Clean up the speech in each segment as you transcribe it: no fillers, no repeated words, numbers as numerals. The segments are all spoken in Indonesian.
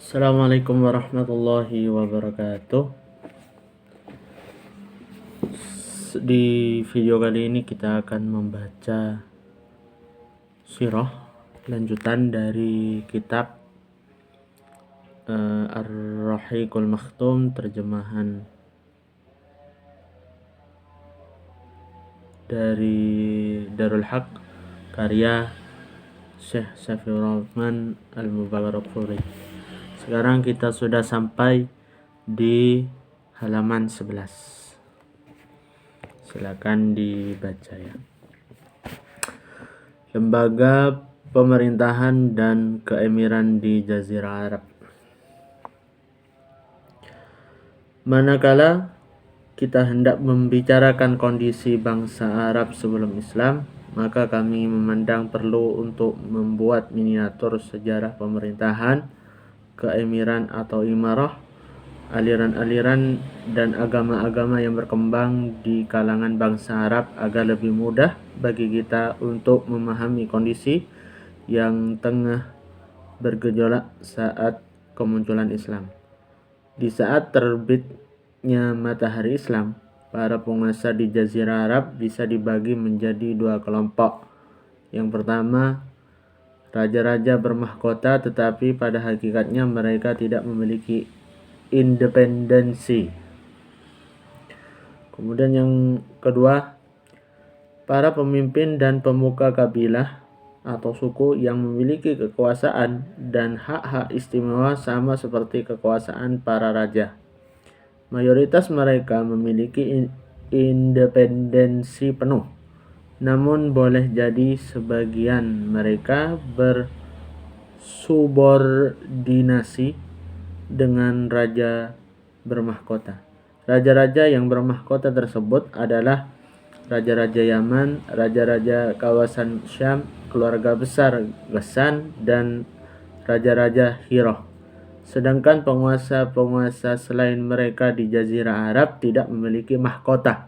Assalamualaikum warahmatullahi wabarakatuh. Di video kali ini kita akan membaca sirah lanjutan dari kitab Ar-Rahiqul Makhtum, terjemahan dari Darul Haq karya Syekh Safiur Rahman Al-Mubarakfuri. Sekarang kita sudah sampai di halaman 11. Silakan dibaca ya. Lembaga pemerintahan dan keemiran di Jazirah Arab. Manakala kita hendak membicarakan kondisi bangsa Arab sebelum Islam, maka kami memandang perlu untuk membuat miniatur sejarah pemerintahan, keemiran atau imarah, aliran-aliran dan agama-agama yang berkembang di kalangan bangsa Arab agar lebih mudah bagi kita untuk memahami kondisi yang tengah bergejolak saat kemunculan Islam. Di saat terbitnya matahari Islam, para penguasa di Jazirah Arab bisa dibagi menjadi dua kelompok. Yang pertama, raja-raja bermahkota, tetapi pada hakikatnya mereka tidak memiliki independensi. Kemudian yang kedua, para pemimpin dan pemuka kabilah atau suku yang memiliki kekuasaan dan hak-hak istimewa sama seperti kekuasaan para raja. Mayoritas mereka memiliki independensi penuh, namun boleh jadi sebagian mereka bersubordinasi dengan raja bermahkota. Raja-raja yang bermahkota tersebut adalah raja-raja Yaman, raja-raja kawasan Syam, keluarga besar Ghassan, dan raja-raja Hirah. Sedangkan penguasa-penguasa selain mereka di Jazirah Arab tidak memiliki mahkota.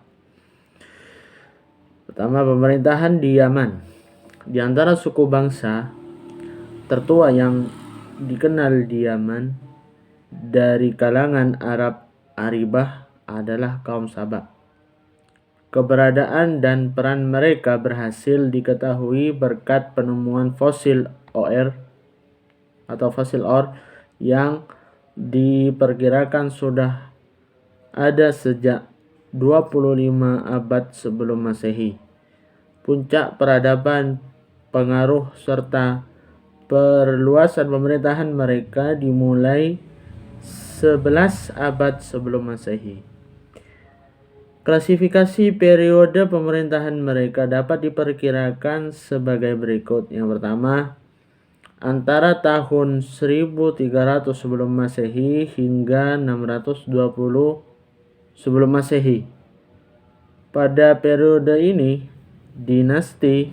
Pertama, pemerintahan di Yaman. Di antara suku bangsa tertua yang dikenal di Yaman dari kalangan Arab Aribah adalah kaum Sabah. Keberadaan dan peran mereka berhasil diketahui berkat penemuan fosil OR atau fosil ore yang diperkirakan sudah ada sejak 25 abad sebelum Masehi. Puncak peradaban, pengaruh serta perluasan pemerintahan mereka dimulai 11 abad sebelum Masehi. Klasifikasi periode pemerintahan mereka dapat diperkirakan sebagai berikut. Yang pertama, antara tahun 1300 sebelum Masehi hingga 620 sebelum Masehi. Pada periode ini, dinasti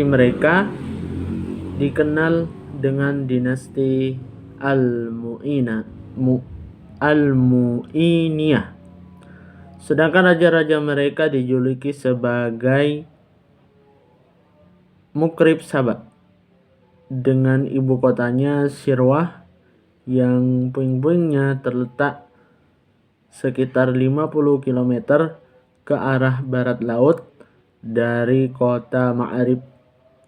mereka dikenal dengan dinasti Al-Mu'iniyah. Sedangkan raja-raja mereka dijuluki sebagai Mukrib Sabah, dengan ibu kotanya Sirwah yang puing-puingnya terletak sekitar 50 km ke arah barat laut dari kota Ma'arib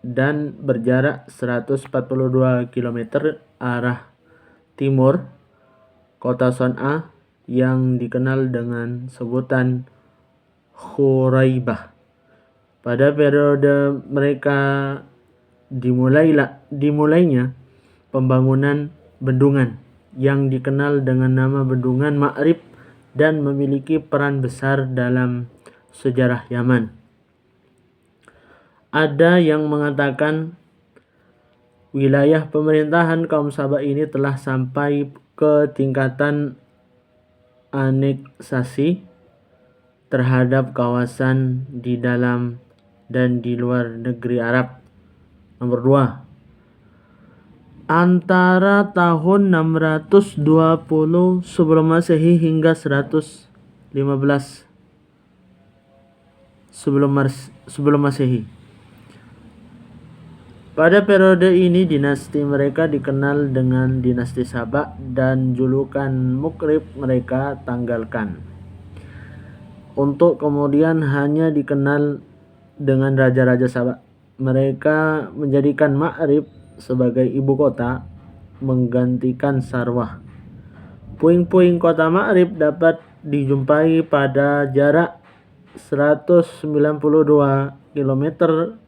dan berjarak 142 km arah timur kota Son'a yang dikenal dengan sebutan Khuraibah. Pada periode mereka dimulainya pembangunan bendungan yang dikenal dengan nama Bendungan Ma'rib dan memiliki peran besar dalam sejarah Yaman. Ada yang mengatakan wilayah pemerintahan kaum Sabah ini telah sampai ke tingkatan aneksasi terhadap kawasan di dalam dan di luar negeri Arab. Nomor 2. Antara tahun 620 sebelum Masehi hingga 115 sebelum Masehi. Pada periode ini dinasti mereka dikenal dengan dinasti Saba dan julukan Mukrib mereka tanggalkan. Untuk kemudian hanya dikenal dengan raja-raja Saba. Mereka menjadikan Ma'rib sebagai ibu kota, menggantikan Sarwah. Puing-puing kota Ma'rib dapat dijumpai pada jarak 192 km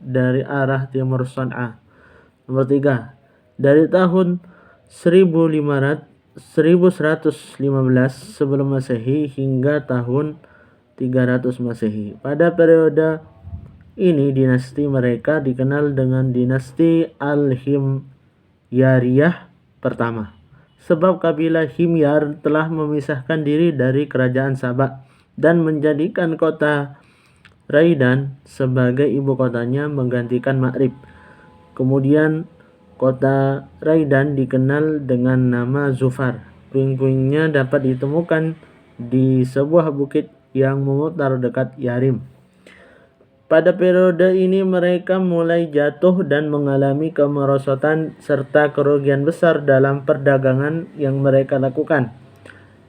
dari arah timur San'a. Nomor 3. Dari tahun 1115 sebelum Masehi hingga tahun 300 Masehi. Pada periode ini dinasti mereka dikenal dengan dinasti Al-Himyariyah pertama. Sebab kabilah Himyar telah memisahkan diri dari kerajaan Sabak dan menjadikan kota Raidan sebagai ibu kotanya menggantikan Ma'rib. Kemudian kota Raidan dikenal dengan nama Zufar. Puing-puingnya dapat ditemukan di sebuah bukit yang memutar dekat Yarim. Pada periode ini mereka mulai jatuh dan mengalami kemerosotan serta kerugian besar dalam perdagangan yang mereka lakukan.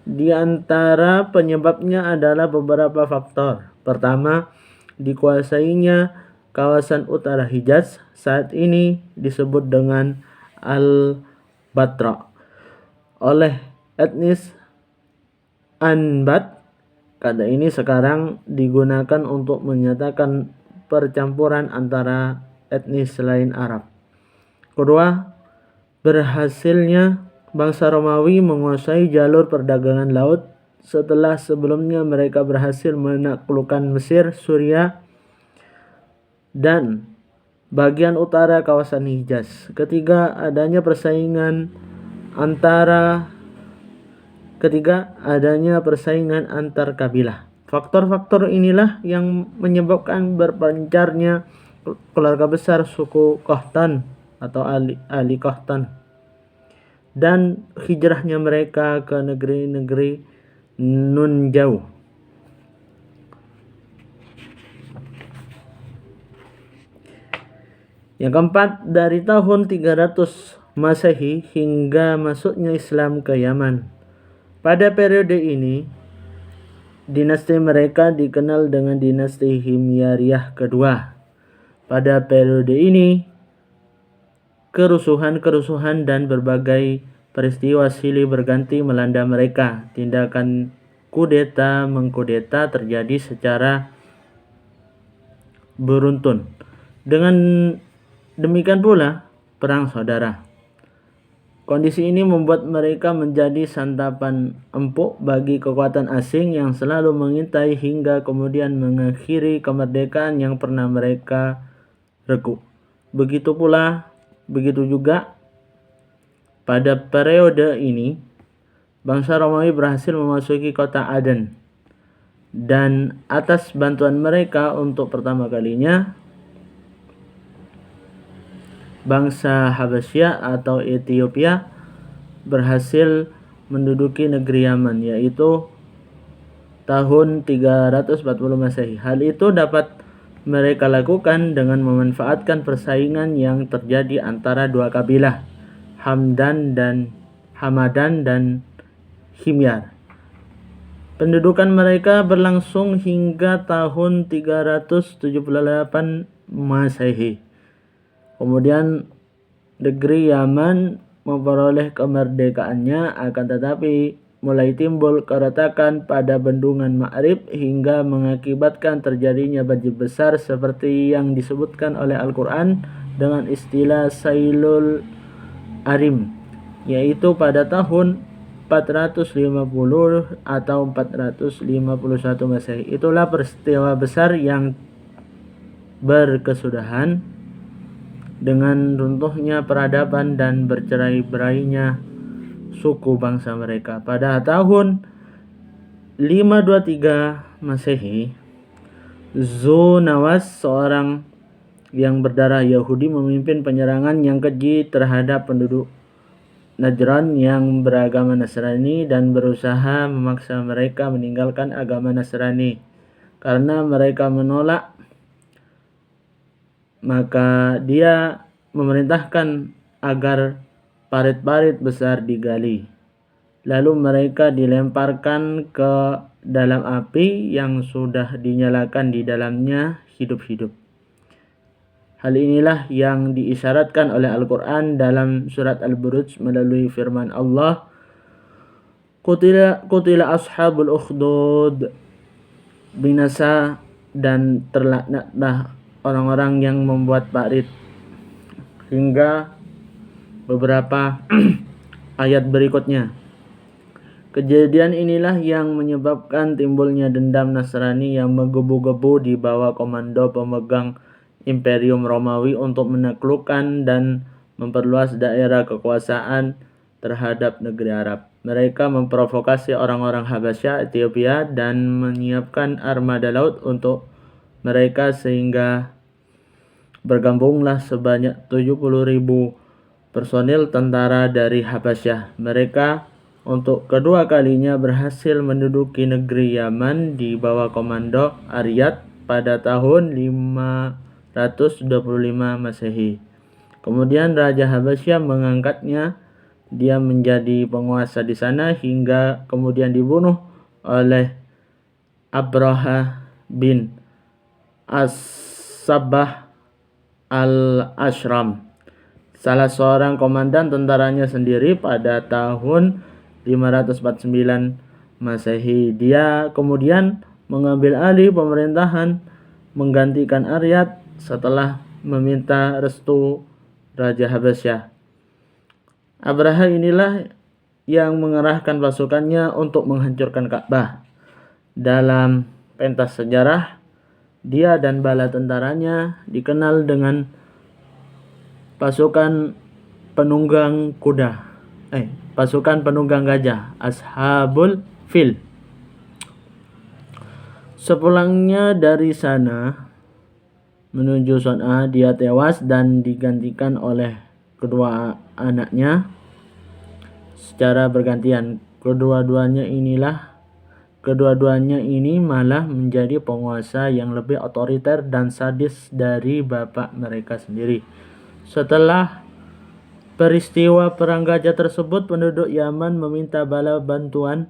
Di antara penyebabnya adalah beberapa faktor. Pertama, dikuasainya kawasan utara Hijaz, saat ini disebut dengan Al-Batra, oleh etnis Anbat. Kata ini sekarang digunakan untuk menyatakan percampuran antara etnis selain Arab. Kedua, berhasilnya bangsa Romawi menguasai jalur perdagangan laut setelah sebelumnya mereka berhasil menaklukkan Mesir, Suriah, dan bagian utara kawasan Hijaz. Ketiga, adanya persaingan antar kabilah. Faktor-faktor inilah yang menyebabkan berpencarnya keluarga besar suku Qahtan atau Ali Qahtan dan hijrahnya mereka ke negeri-negeri nun jauh. Yang keempat, dari tahun 300 Masehi hingga masuknya Islam ke Yaman. Pada periode ini, dinasti mereka dikenal dengan dinasti Himyariyah kedua. Pada periode ini, kerusuhan dan berbagai peristiwa silih berganti melanda mereka. Tindakan kudeta mengkudeta terjadi secara beruntun. Dengan demikian pula perang saudara. Kondisi ini membuat mereka menjadi santapan empuk bagi kekuatan asing yang selalu mengintai hingga kemudian mengakhiri kemerdekaan yang pernah mereka regu. Begitu juga pada periode ini bangsa Romawi berhasil memasuki kota Aden, dan atas bantuan mereka untuk pertama kalinya bangsa Habasyah atau Ethiopia berhasil menduduki negeri Yaman, yaitu tahun 340 Masehi. Hal itu dapat mereka lakukan dengan memanfaatkan persaingan yang terjadi antara dua kabilah, Hamadan dan Himyar. Pendudukan mereka berlangsung hingga tahun 378 Masehi. Kemudian negeri Yaman memperoleh kemerdekaannya, akan tetapi mulai timbul keretakan pada bendungan Ma'rib hingga mengakibatkan terjadinya banjir besar seperti yang disebutkan oleh Al-Quran dengan istilah Sailul Arim, yaitu pada tahun 450 atau 451 Masehi. Itulah peristiwa besar yang berkesudahan dengan runtuhnya peradaban dan bercerai-berainya suku bangsa mereka. Pada tahun 523 Masehi, Zunawas, seorang yang berdarah Yahudi, memimpin penyerangan yang keji terhadap penduduk Najran yang beragama Nasrani dan berusaha memaksa mereka meninggalkan agama Nasrani. Karena mereka menolak, maka dia memerintahkan agar parit-parit besar digali. Lalu mereka dilemparkan ke dalam api yang sudah dinyalakan di dalamnya hidup-hidup. Hal inilah yang diisyaratkan oleh Al-Quran dalam surat Al-Buruj melalui firman Allah, Qutila ashabul ukhdud, binasa dan terlaknatlah orang-orang yang membuat parit, hingga beberapa ayat berikutnya. Kejadian inilah yang menyebabkan timbulnya dendam Nasrani yang menggebu-gebu di bawah komando pemegang Imperium Romawi untuk menaklukkan dan memperluas daerah kekuasaan terhadap negeri Arab. Mereka memprovokasi orang-orang Habasyah, Ethiopia, dan menyiapkan armada laut untuk mereka sehingga bergabunglah sebanyak 70.000 personil tentara dari Habasyah. Mereka untuk kedua kalinya berhasil menduduki negeri Yaman di bawah komando Aryad pada tahun 525 Masehi. Kemudian Raja Habasyah mengangkatnya. Dia menjadi penguasa di sana hingga kemudian dibunuh oleh Abraha bin As-Sabbah al-Ashram, salah seorang komandan tentaranya sendiri pada tahun 549 Masehi. Dia kemudian mengambil alih pemerintahan menggantikan Aryad setelah meminta restu Raja Habasyah. Abraha inilah yang mengerahkan pasukannya untuk menghancurkan Ka'bah. Dalam pentas sejarah, dia dan bala tentaranya dikenal dengan pasukan penunggang gajah, Ashabul Fil. Sepulangnya dari sana menuju Son'a, dia tewas dan digantikan oleh kedua anaknya secara bergantian. Kedua-duanya ini malah menjadi penguasa yang lebih otoriter dan sadis dari bapak mereka sendiri. Setelah peristiwa perang gajah tersebut, penduduk Yaman meminta bala bantuan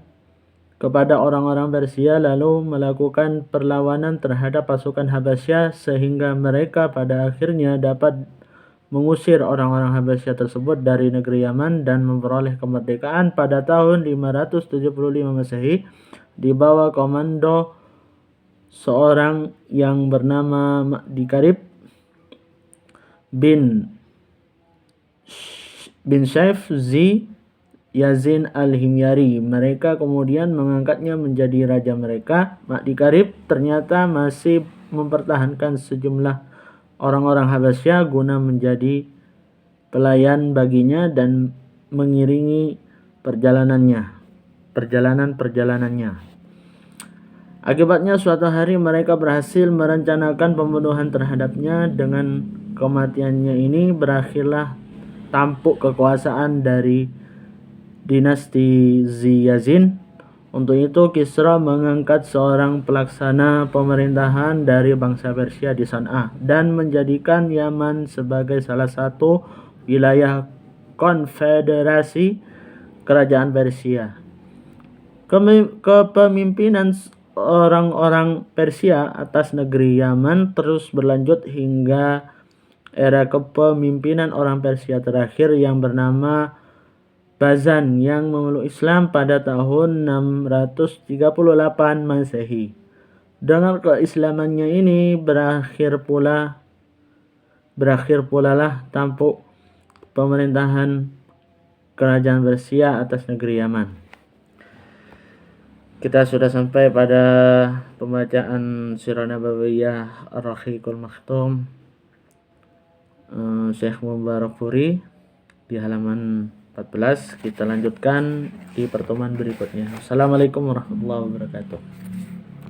kepada orang-orang Persia lalu melakukan perlawanan terhadap pasukan Habasyah sehingga mereka pada akhirnya dapat mengusir orang-orang Habasyah tersebut dari negeri Yaman dan memperoleh kemerdekaan pada tahun 575 Masehi di bawah komando seorang yang bernama Ma'dikarib bin Saif Zi Yazin al-Himyari. Mereka kemudian mengangkatnya menjadi raja mereka. Ma'dikarib ternyata masih mempertahankan sejumlah orang-orang Habasyah guna menjadi pelayan baginya dan mengiringi perjalanannya. Akibatnya suatu hari mereka berhasil merencanakan pembunuhan terhadapnya. Dengan kematiannya ini berakhirlah tampuk kekuasaan dari dinasti Yazin. Untuk itu Kisra mengangkat seorang pelaksana pemerintahan dari bangsa Persia di Son'a dan menjadikan Yaman sebagai salah satu wilayah konfederasi kerajaan Persia. Kepemimpinan orang-orang Persia atas negeri Yaman terus berlanjut hingga era kepemimpinan orang Persia terakhir yang bernama Bazan yang memeluk Islam pada tahun 638 Masehi. Dengan keislamannya ini berakhir pula lah tampuk pemerintahan kerajaan Persia atas negeri Yaman. Kita sudah sampai pada pembacaan Sirah Nabawiyah Ar-Rahiqul Maktum Syekh Mubarakfuri di halaman 14. Kita lanjutkan di pertemuan berikutnya. Assalamualaikum warahmatullahi wabarakatuh.